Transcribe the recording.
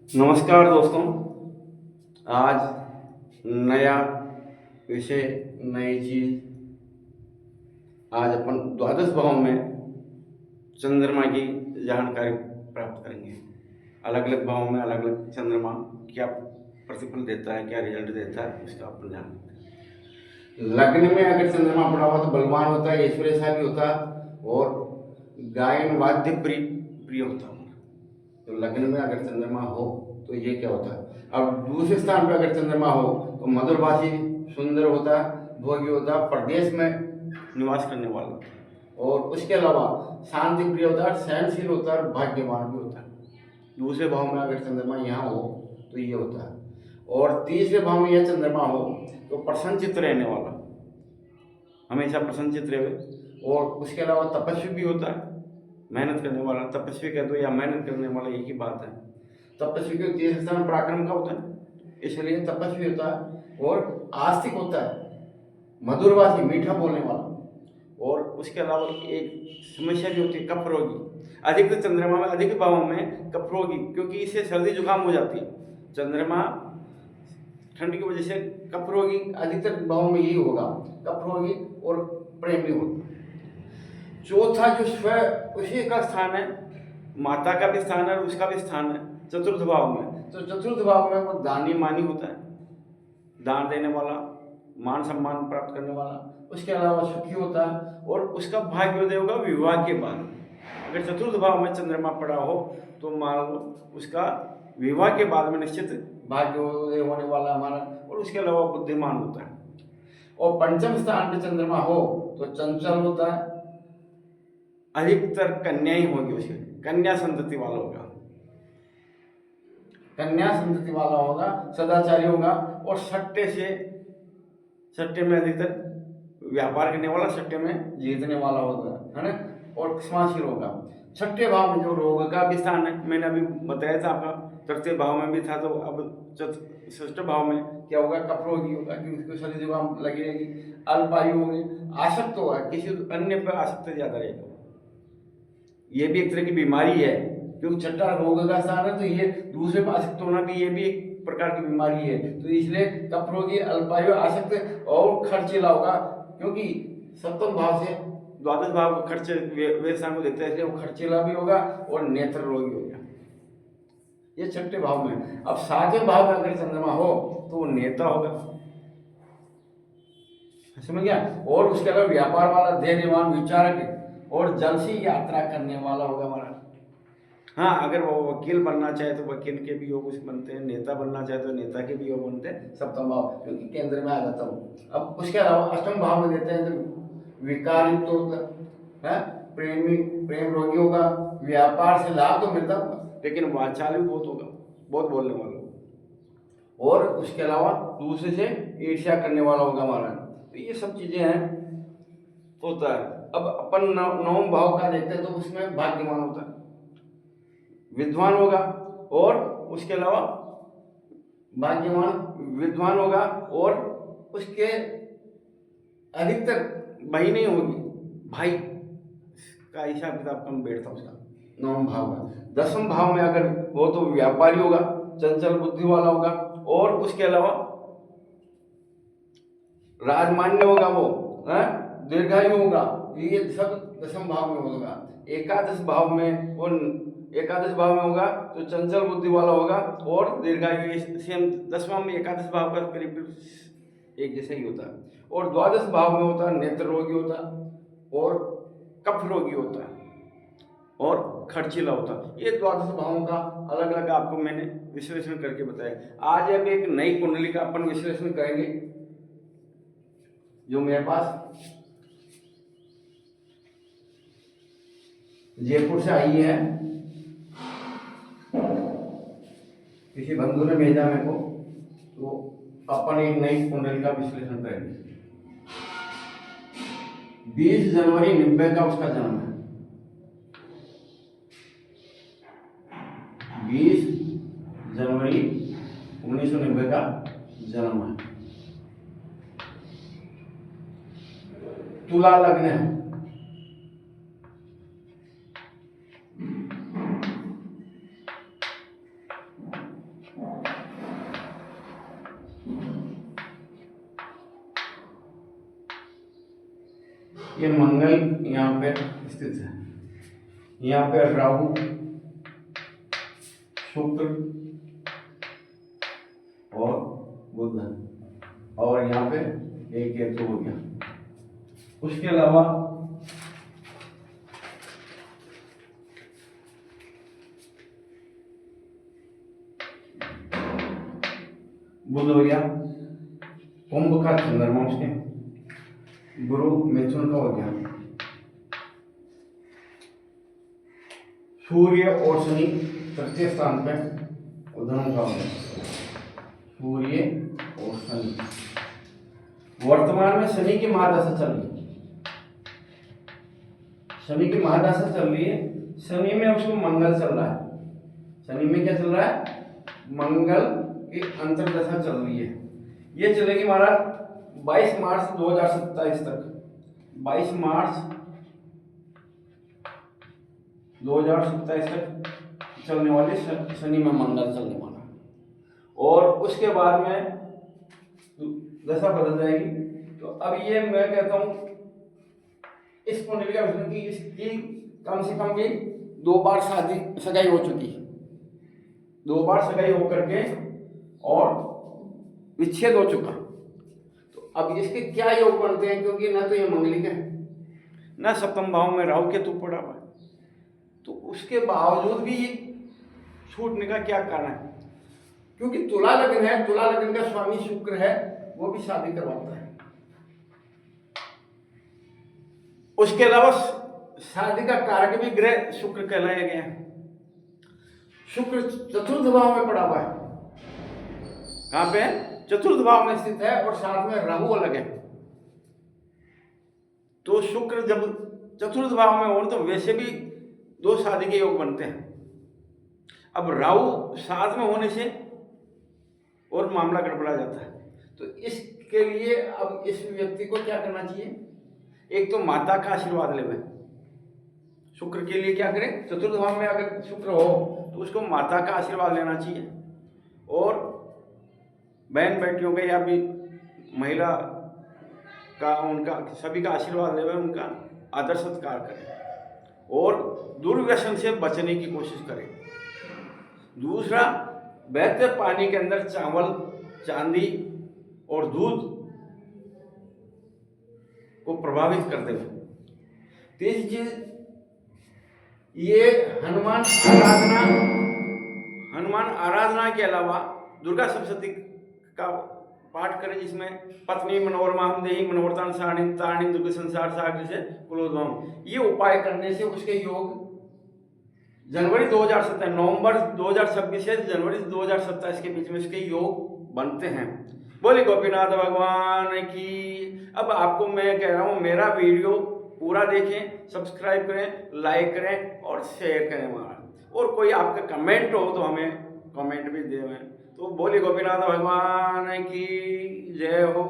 नमस्कार दोस्तों। आज नया विषय, नई चीज। आज अपन द्वादश भाव में चंद्रमा की जानकारी प्राप्त करेंगे। अलग अलग भाव में अलग अलग चंद्रमा क्या प्रतिफल देता है, क्या रिजल्ट देता है, इसका अपन जान। लग्न में अगर चंद्रमा पड़ा हुआ तो बलवान होता है, ऐश्वर्यशाली होता है और गायन वाद्य प्रिय प्रिय होता है। तो लग्न में अगर चंद्रमा हो तो ये क्या होता है। अब दूसरे स्थान पर अगर चंद्रमा हो तो मधुरभाषी, सुंदर होता है, भोगी होता है, प्रदेश में निवास करने वाला, और उसके अलावा शांति प्रिय होता है, सहनशील होता है और भाग्यवान भी होता है। दूसरे भाव में अगर चंद्रमा यहाँ हो तो ये होता है। और तीसरे भाव में यह चंद्रमा हो तो प्रसन्नचित्त रहने वाला, हमेशा प्रसन्नचित्त रहे। और उसके अलावा तपस्वी भी होता है, मेहनत करने वाला। तपस्वी कह दो या मेहनत करने वाला, एक ही बात है। तपस्वी के तीसरे स्थान पराक्रम का होता है, इसलिए तपस्वी होता है। और आस्तिक होता है, मधुरभाषी, मीठा बोलने वाला। और उसके अलावा एक समस्या भी होती है, कफ रोगी। अधिक चंद्रमा में, अधिक भावों में कफ रोगी, क्योंकि इससे सर्दी जुकाम हो जाती है। चंद्रमा ठंड की वजह से कफ रोगी अधिकतर भावों में यही होगा, कफ रोगी और प्रेमी होगा। चौथा जो स्व, उसी का स्थान है, माता का भी स्थान है और उसका भी स्थान है चतुर्थ भाव में। तो चतुर्थ भाव में वो दानी मानी होता है, दान देने वाला, मान सम्मान प्राप्त करने वाला। उसके अलावा सुखी होता है और उसका भाग्योदय होगा विवाह के बाद। अगर चतुर्थ भाव में चंद्रमा पड़ा हो तो मान लो उसका विवाह के बाद में निश्चित भाग्योदय होने वाला हमारा। और उसके अलावा बुद्धिमान होता है। और पंचम स्थान पे चंद्रमा हो तो चंचल होता है, अधिकतर कन्या ही होगी, उसके कन्या संतति वाला होगा, कन्या संतति वाला होगा, सदाचारी होगा। और सट्टे में अधिकतर व्यापार करने वाला, सट्टे में जीतने वाला होगा, है ना। और क्षमाशील होगा। छठे भाव में जो रोग का भी स्थान है, मैंने अभी बताया था आपका, चौथे भाव में भी था। तो अब षष्ठ भाव में क्या होगा, कफ रोगी होगा, क्योंकि उसको सर्दी जुकाम लगी रहेगी। अल्पायु होगी, आसक्त होगा, किसी अन्य पर आसक्त ज्यादा रहेगा। ये भी एक तरह की बीमारी है, क्योंकि छठा रोग का स्थान है। तो ये दूसरे पर आसक्त होना भी, ये भी एक प्रकार की बीमारी है। तो इसलिए कफ रोगी, अल्पायु, आसक्त और खर्चीला होगा, क्योंकि सप्तम भाव से द्वादश भाव खर्च व्यवसाय को देखता है, इसलिए वो खर्चीला भी होगा और नेत्र रोगी होगा। ये छठे भाव में। अब सातवें भाव में अगर चंद्रमा हो तो वो नेता होगा, समझ गया। और उसके अलावा व्यापार वाला, धैर्यवान, विचारक और जलसी यात्रा करने वाला होगा हमारा। हाँ, अगर वो वकील बनना चाहे तो वकील के भी योग बनते हैं, नेता बनना चाहे तो नेता के भी योग बनते हैं, सप्तम भाव, क्योंकि केंद्र में आ जाता हूँ। अब उसके अलावा अष्टम भाव में देते हैं तो विकारित होगा, प्रेमी, प्रेम रोगी होगा, व्यापार से लाभ तो मिलता होगा लेकिन वाचाल भी बहुत होगा, बहुत बोलने वाला होगा। और उसके अलावा दूसरे से ईर्ष्या करने वाला होगा हमारा। तो ये सब चीजें हैं, होता है। अब अपन नवम भाव का देखते हैं तो उसमें भाग्यवान होता है, विद्वान होगा। और उसके अलावा भाग्यवान विद्वान होगा और उसके अधिकतर भाई नहीं होगी, भाई का हिसाब किताब कम बैठता उसका, नवम भाव का। दसम भाव में अगर हो तो व्यापारी होगा, चंचल बुद्धि वाला होगा। और उसके अलावा राजमान्य होगा, वो दीर्घायु होगा। ये सब दसम भाव में होगा। एकादश भाव में वो, एकादश भाव में होगा तो चंचल बुद्धि वाला होगा और दीर्घायु। सेम दसवां में एकादश भाव का करीब एक जैसा ही होता है। और द्वादश भाव में होता है नेत्र रोगी होता है और कफ रोगी होता है और खर्चीला होता है। ये द्वादश भावों का अलग अलग आपको मैंने विश्लेषण करके बताया। आज अब एक नई कुंडली का अपन विश्लेषण करेंगे, जो मेरे पास जयपुर से आई है, किसी बंधु ने भेजा मेरे को। तो अपन एक नई कुंडली का विश्लेषण करेंगे। 20 जनवरी 90 का उसका जन्म है। 20 जनवरी 1990 का जन्म है। तुला लग्न है। ये मंगल यहाँ पे स्थित है, यहाँ पे राहु, शुक्र और बुध, और यहाँ पे एक केतु हो गया। उसके अलावा बुध हो गया, कुंभ का चंद्रमा उसके, गुरु मिथुन का हो गया, सूर्य और शनि तृतीय स्थान पे धनु का हो गया, सूर्य और शनि। वर्तमान में शनि की महादशा चल रही है, शनि की महादशा चल रही है। शनि में उसमें मंगल चल रहा है, शनि में क्या चल रहा है, मंगल की अंतर्दशा चल रही है। ये चलेगी महाराज 22 मार्च 2027 तक, 22 मार्च 2027 तक चलने वाली शनि में मंगल चलने वाला, और उसके बाद में दशा बदल जाएगी। तो अब ये मैं कहता हूं इस कुंडली का विषय की इसकी कम से कम भी 2 बार शादी सगाई हो चुकी है, 2 बार सगाई होकर के और विच्छेद हो चुका। तो अब इसके क्या योग बनते हैं, क्योंकि ना तो ये मंगलिक है, ना सप्तम भाव में राहु केतु पड़ा हुआ है, तो उसके बावजूद भी ये छूटने का क्या कारण है? क्योंकि तुला लग्न है, तुला लग्न का स्वामी शुक्र है, वो भी शादी करवाता है। उसके अलावा शादी का कारक भी ग्रह शुक्र कहलाया गया है। शुक्र चतुर्थ भाव में पड़ा हुआ है, कहां पे? चतुर्थ भाव में स्थित है, और साथ में राहु अलग है। तो शुक्र जब चतुर्थ भाव में हो तो वैसे भी 2 शादी के योग बनते हैं। अब राहु साथ में होने से और मामला गड़बड़ा जाता है। तो इसके लिए अब इस व्यक्ति को क्या करना चाहिए? एक तो माता का आशीर्वाद लेवे। शुक्र के लिए क्या करें? चतुर्थ भाव में अगर शुक्र हो तो उसको माता का आशीर्वाद लेना चाहिए, और बहन बेटियों का या भी महिला का, उनका सभी का आशीर्वाद लेवे, उनका आदर सत्कार करें, और दुर्व्यसन से बचने की कोशिश करें। दूसरा, बहते पानी के अंदर चावल, चांदी और दूध को प्रभावित कर देवे। तीसरी चीज, ये हनुमान आराधना के अलावा दुर्गा सप्तशती का पाठ करें, जिसमें पत्नी मनोरमा हम देही मनोरतान सारणी तारणी दुर्ग संसार सागर से कुलोद्भव। ये उपाय करने से उसके योग जनवरी 2027, नवंबर 2026 से जनवरी 2027 के बीच में इसके योग बनते हैं। बोले गोपीनाथ भगवान की। अब आपको मैं कह रहा हूँ, मेरा वीडियो पूरा देखें, सब्सक्राइब करें, लाइक करें और शेयर करें महाराज। और कोई आपका कमेंट हो तो हमें कमेंट भी दें। तो बोले गोपीनाथ भगवान की जय हो।